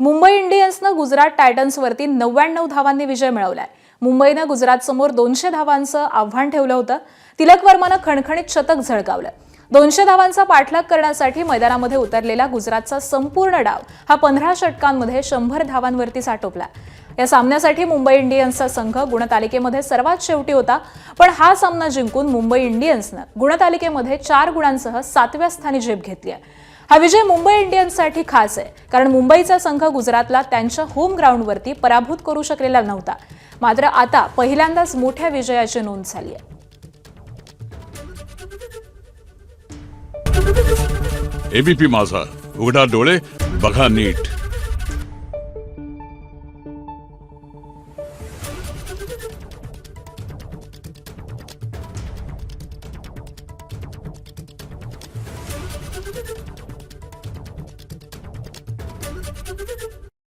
मुंबई इंडियन्सनं गुजरात टायटन्सवरती 99 धावांनी विजय मिळवलाय। मुंबईनं गुजरात समोर 200 धावांचं आव्हान ठेवलं होतं। तिलक वर्मानं खणखणीत शतक झळकावलं। 200 धावांचा पाठलाग करण्यासाठी मैदानामध्ये उतरलेला गुजरातचा संपूर्ण डाव हा 15 षटकांमध्ये 100 धावांवरती साठोपला। या सामन्यासाठी मुंबई इंडियन्सचा संघ गुणतालिकेमध्ये सर्वात शेवटी होता, पण हा सामना जिंकून मुंबई इंडियन्सनं गुणतालिकेमध्ये 4 गुणांसह 7व्या स्थानी झेप घेतली आहे। हा विजय मुंबई इंडियन्ससाठी खास आहे, कारण मुंबईचा संघ गुजरातला त्यांच्या होम ग्राउंडवरती पराभूत करू शकलेला नव्हता। मात्र आता पहिल्यांदाच मोठ्या विजयाची नोंद झाली आहे। एबीपी माझा, उघडा डोळे बघा नीट।